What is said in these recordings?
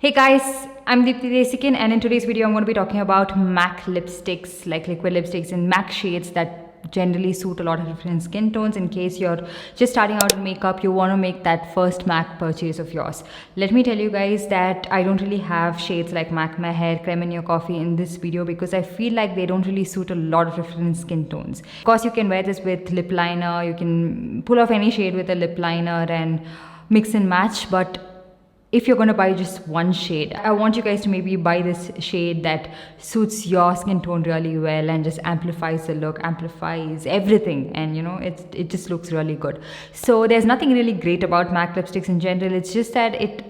Hey guys, I'm Deepthi Desikan, and in today's video I'm going to be talking about MAC lipsticks, like liquid lipsticks in MAC shades that generally suit a lot of different skin tones. In case you're just starting out in makeup, you want to make that first MAC purchase of yours. Let me tell you guys that I don't really have shades like MAC My Hair, Creme in Your Coffee in this video because I feel like they don't really suit a lot of different skin tones. Of course, you can wear this with lip liner, you can pull off any shade with a lip liner and mix and match, but if you're going to buy just one shade, I want you guys to maybe buy this shade that suits your skin tone really well and just amplifies the look, amplifies everything, and you know, it just looks really good. So there's nothing really great about MAC lipsticks in general. It's just that it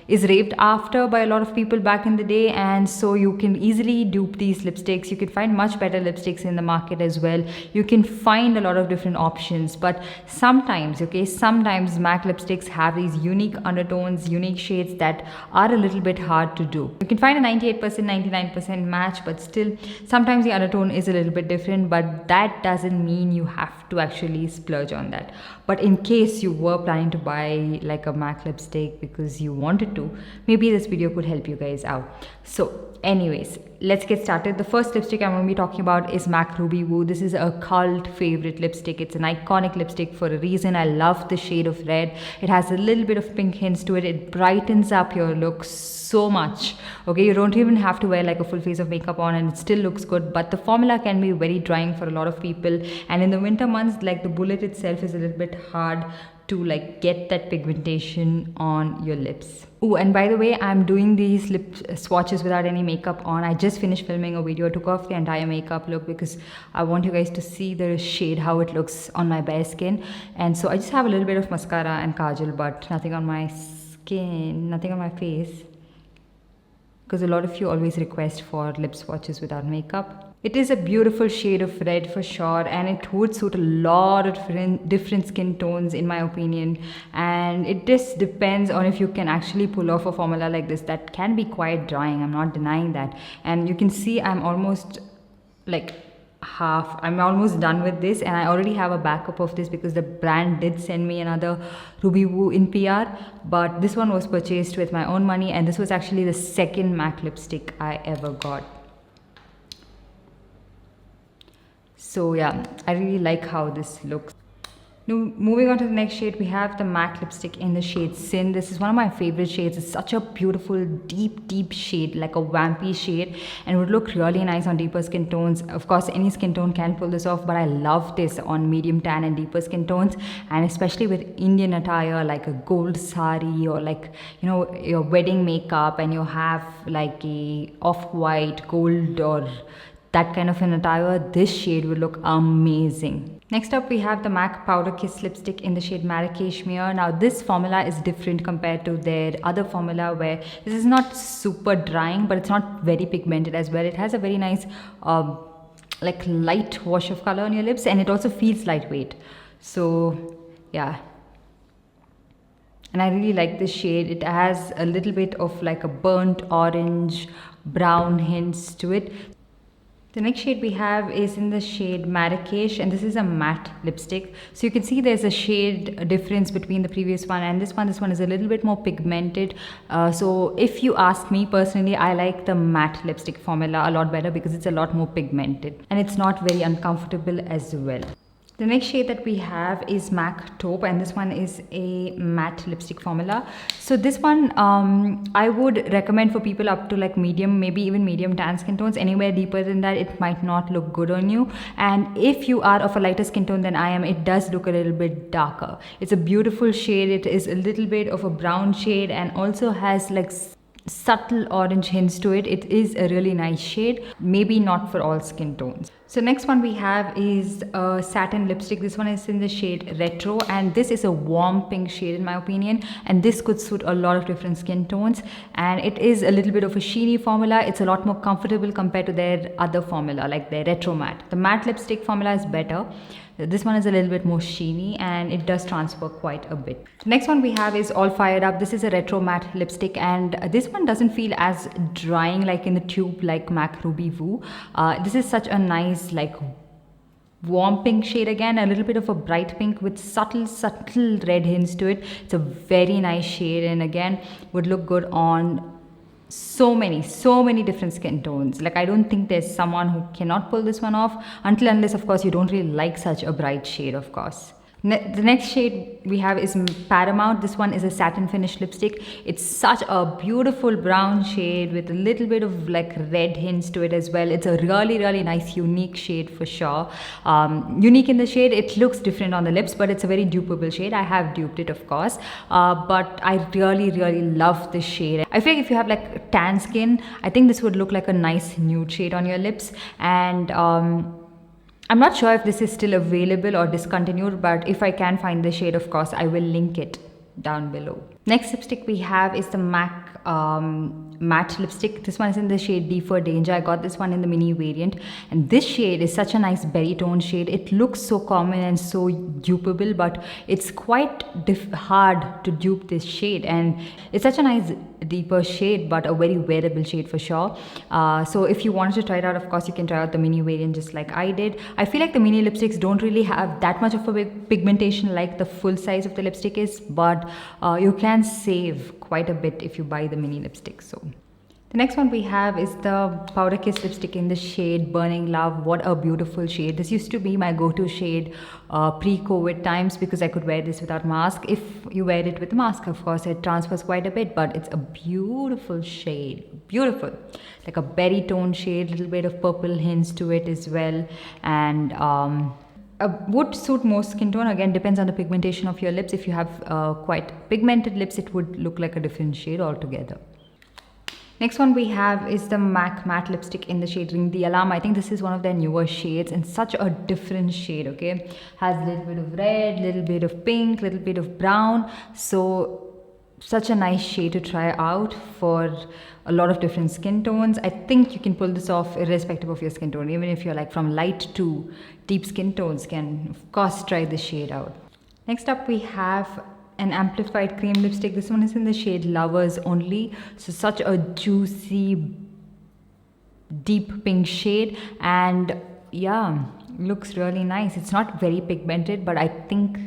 is raved after by a lot of people back in the day, and so you can easily dupe these lipsticks. You can find much better lipsticks in the market as well. You can find a lot of different options, but sometimes MAC lipsticks have these unique undertones, unique shades that are a little bit hard to do. You can find a 98%, 99% match, but still sometimes the undertone is a little bit different, but that doesn't mean you have to actually splurge on that. But in case you were planning to buy like a MAC lipstick because you wanted to, maybe this video could help you guys out. So anyways, let's get started. The first lipstick I'm going to be talking about is MAC Ruby Woo. This is a cult favorite lipstick. It's an iconic lipstick for a reason. I love the shade of red. It has a little bit of pink hints to it. It brightens up your look so much. Okay, you don't even have to wear like a full face of makeup on and it still looks good, but the formula can be very drying for a lot of people, and in the winter months, like the bullet itself is a little bit hard to like get that pigmentation on your lips. Oh, and by the way, I'm doing these lip swatches without any makeup on. I just finished filming a video, took off the entire makeup look because I want you guys to see the shade, how it looks on my bare skin. And so I just have a little bit of mascara and kajal, but nothing on my skin, nothing on my face, because a lot of you always request for lip swatches without makeup. It is a beautiful shade of red for sure, and it would suit a lot of different skin tones in my opinion, and it just depends on if you can actually pull off a formula like this. That can be quite drying, I'm not denying that, and you can see I'm almost done with this, and I already have a backup of this because the brand did send me another Ruby Woo in PR, but this one was purchased with my own money, and this was actually the second MAC lipstick I ever got. So yeah, I really like how this looks. Now, moving on to the next shade, we have the MAC lipstick in the shade Sin. This is one of my favorite shades. It's such a beautiful, deep shade, like a vampy shade, and it would look really nice on deeper skin tones. Of course, any skin tone can pull this off, but I love this on medium tan and deeper skin tones, and especially with Indian attire, like a gold sari, or like, you know, your wedding makeup, and you have like a off-white, gold, or that kind of an attire, this shade will look amazing. Next up, we have the MAC Powder Kiss lipstick in the shade Marrakesh Matte Rs. Now this formula is different compared to their other formula, where this is not super drying, but it's not very pigmented as well. It has a very nice like light wash of color on your lips, and it also feels lightweight. So yeah, and I really like this shade. It has a little bit of like a burnt orange brown hints to it. The next shade we have is in the shade Marrakesh, and this is a matte lipstick. So you can see there's a shade difference between the previous one and this one. This one is a little bit more pigmented. So if you ask me personally, I like the matte lipstick formula a lot better because it's a lot more pigmented and it's not very uncomfortable as well. The next shade that we have is MAC Taupe, and this one is a matte lipstick formula. So this one I would recommend for people up to like medium, maybe even medium tan skin tones. Anywhere deeper than that, it might not look good on you. And if you are of a lighter skin tone than I am, it does look a little bit darker. It's a beautiful shade. It is a little bit of a brown shade and also has like subtle orange hints to it. It is a really nice shade, maybe not for all skin tones. So next one we have is a satin lipstick. This one is in the shade Retro, and this is a warm pink shade in my opinion, and this could suit a lot of different skin tones, and it is a little bit of a sheeny formula. It's a lot more comfortable compared to their other formula, like their Retro Matte. The matte lipstick formula is better. This one is a little bit more sheeny and it does transfer quite a bit. Next one we have is All Fired Up. This is a retro matte lipstick, and this one doesn't feel as drying like in the tube like MAC Ruby Woo. This is such a nice like warm pink shade again, a little bit of a bright pink with subtle red hints to it. It's a very nice shade, and again would look good on so many different skin tones. Like, I don't think there's someone who cannot pull this one off, unless of course you don't really like such a bright shade, of course. The next shade we have is Paramount. This one is a satin finish lipstick. It's such a beautiful brown shade with a little bit of like red hints to it as well. It's a really nice unique shade for sure. Unique in the shade, it looks different on the lips, but it's a very dupeable shade. I have duped it, of course, but I really love this shade. I feel like if you have like tan skin, I think this would look like a nice nude shade on your lips. And I'm not sure if this is still available or discontinued, but if I can find the shade, of course, I will link it down below. Next lipstick we have is the MAC matte lipstick. This one is in the shade D for Danger. I got this one in the mini variant, and this shade is such a nice berry tone shade. It looks so common and so dupeable, but it's quite hard to dupe this shade, and it's such a nice deeper shade, but a very wearable shade for sure. So if you wanted to try it out, of course you can try out the mini variant just like I did. I feel like the mini lipsticks don't really have that much of a big pigmentation like the full size of the lipstick is, but you can save quite a bit if you buy the mini lipstick. So the next one we have is the Powder Kiss lipstick in the shade Burning Love. What a beautiful shade. This used to be my go-to shade pre-COVID times because I could wear this without mask. If you wear it with a mask, of course, it transfers quite a bit, but it's a beautiful shade. Beautiful. Like a berry tone shade, little bit of purple hints to it as well. And would suit most skin tone. Again, depends on the pigmentation of your lips. If you have quite pigmented lips, it would look like a different shade altogether. Next one we have is the MAC matte lipstick in the shade Ring the Alarm. I think this is one of their newer shades and such a different shade, okay? Has a little bit of red, little bit of pink, little bit of brown. So such a nice shade to try out for a lot of different skin tones. I think you can pull this off irrespective of your skin tone. Even if you're like from light to deep skin tones, can of course try this shade out. Next up we have an amplified cream lipstick. This one is in the shade Lovers Only. So such a juicy deep pink shade, and yeah, looks really nice. It's not very pigmented, but I think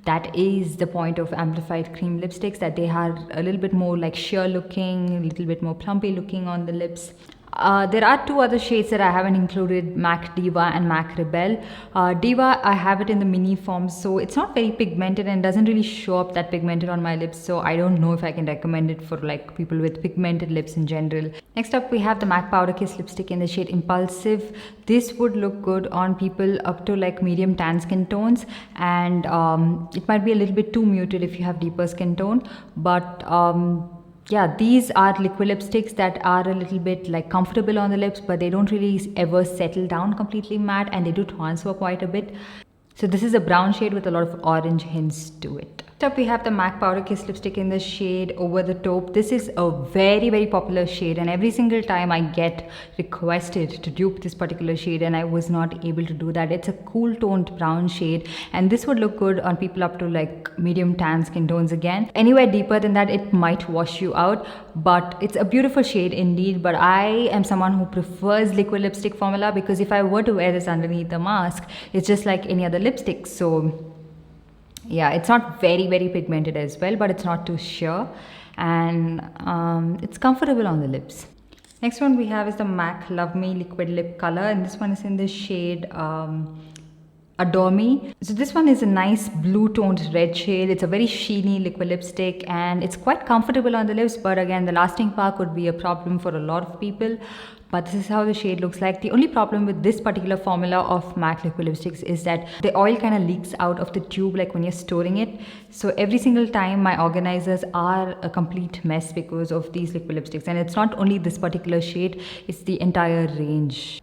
that is the point of amplified cream lipsticks, that they are a little bit more like sheer looking, a little bit more plumpy looking on the lips. There are two other shades that I haven't included, MAC Diva and MAC Rebel. Diva, I have it in the mini form, so it's not very pigmented and doesn't really show up that pigmented on my lips, so I don't know if I can recommend it for like people with pigmented lips in general. Next up we have the MAC Powder Kiss lipstick in the shade Impulsive. This would look good on people up to like medium tan skin tones, and it might be a little bit too muted if you have deeper skin tone, but yeah, these are liquid lipsticks that are a little bit like comfortable on the lips, but they don't really ever settle down completely matte, and they do transfer quite a bit. So this is a brown shade with a lot of orange hints to it. Next up we have the MAC Powder Kiss lipstick in the shade Over the Taupe. This is a very popular shade, and every single time I get requested to dupe this particular shade and I was not able to do that. It's a cool toned brown shade, and this would look good on people up to like medium tan skin tones. Again, anywhere deeper than that it might wash you out, but it's a beautiful shade indeed. But I am someone who prefers liquid lipstick formula, because if I were to wear this underneath the mask, it's just like any other lipstick. So yeah, it's not very pigmented as well, but it's not too sheer, and it's comfortable on the lips. Next one we have is the MAC Love Me liquid lip color, and this one is in the shade Adore Me. So this one is a nice blue toned red shade. It's a very sheeny liquid lipstick, and it's quite comfortable on the lips, but again the lasting power could be a problem for a lot of people. But this is how the shade looks like. The only problem with this particular formula of MAC liquid lipsticks is that the oil kind of leaks out of the tube like when you're storing it. So every single time my organizers are a complete mess because of these liquid lipsticks. And it's not only this particular shade, it's the entire range.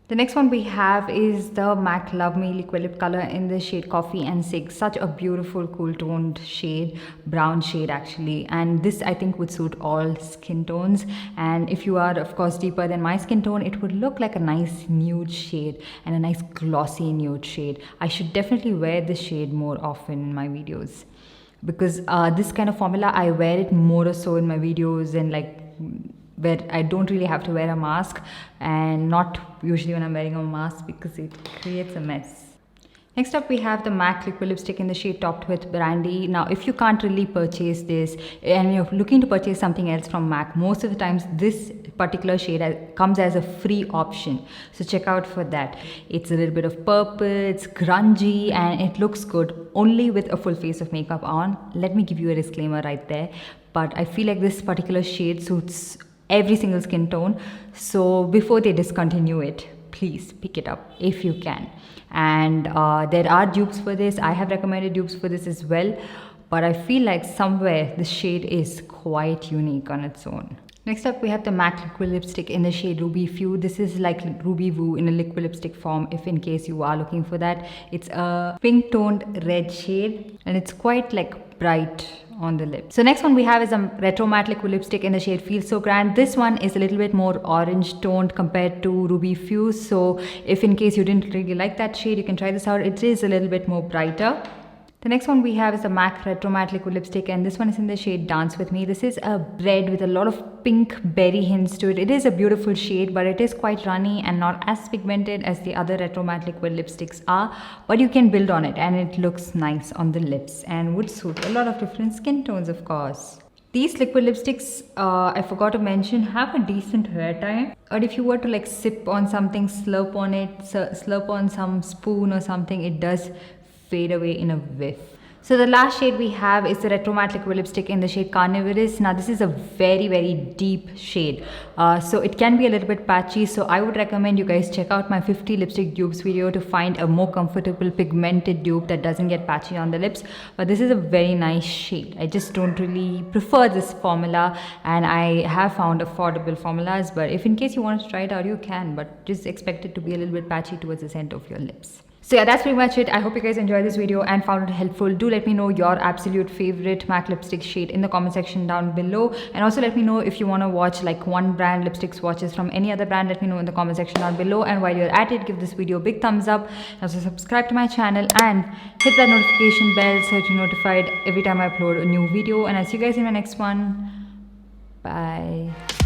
The next one we have is the MAC Love Me liquid lip color in the shade Coffee and Cig. Such a beautiful cool toned shade, brown shade actually, and this I think would suit all skin tones. And if you are of course deeper than my skin tone, it would look like a nice nude shade and a nice glossy nude shade. I should definitely wear this shade more often in my videos, because this kind of formula I wear it more or so in my videos and like where I don't really have to wear a mask, and not usually when I'm wearing a mask because it creates a mess. Next up, we have the MAC liquid lipstick in the shade Topped with Brandy. Now, if you can't really purchase this and you're looking to purchase something else from MAC, most of the times this particular shade comes as a free option. So check out for that. It's a little bit of purple, it's grungy, and it looks good only with a full face of makeup on. Let me give you a disclaimer right there. But I feel like this particular shade suits every single skin tone. So before they discontinue it, please pick it up if you can. And there are dupes for this. I have recommended dupes for this as well, but I feel like somewhere this shade is quite unique on its own. Next up, we have the MAC liquid lipstick in the shade Ruby Phew. This is like Ruby Woo in a liquid lipstick form, if in case you are looking for that. It's a pink toned red shade, and it's quite like bright on the lips. So next one we have is a retro matte liquid lipstick in the shade Feel So Grand. This one is a little bit more orange toned compared to Ruby Phew. So if in case you didn't really like that shade, you can try this out. It is a little bit more brighter. The next one we have is a MAC Retro Matte Liquid Lipstick, and this one is in the shade Dance With Me. This is a red with a lot of pink berry hints to it. It is a beautiful shade, but it is quite runny and not as pigmented as the other Retro Matte Liquid Lipsticks are. But you can build on it, and it looks nice on the lips and would suit a lot of different skin tones, of course. These liquid lipsticks, I forgot to mention, have a decent wear time. Or if you were to like sip on something, slurp on it, slurp on some spoon or something, it does fade away in a whiff. So the last shade we have is the Retro Matte Liquid Lipstick in the shade Carnivorous. Now this is a very, very deep shade. So it can be a little bit patchy. So I would recommend you guys check out my 50 lipstick dupes video to find a more comfortable pigmented dupe that doesn't get patchy on the lips. But this is a very nice shade. I just don't really prefer this formula, and I have found affordable formulas. But if in case you want to try it out, you can. But just expect it to be a little bit patchy towards the center of your lips. So yeah, that's pretty much it. I hope you guys enjoyed this video and found it helpful. Do let me know your absolute favorite MAC lipstick shade in the comment section down below. And also let me know if you want to watch like one brand lipstick swatches from any other brand. Let me know in the comment section down below. And while you're at it, give this video a big thumbs up. And also subscribe to my channel and hit that notification bell so that you're notified every time I upload a new video. And I'll see you guys in my next one. Bye.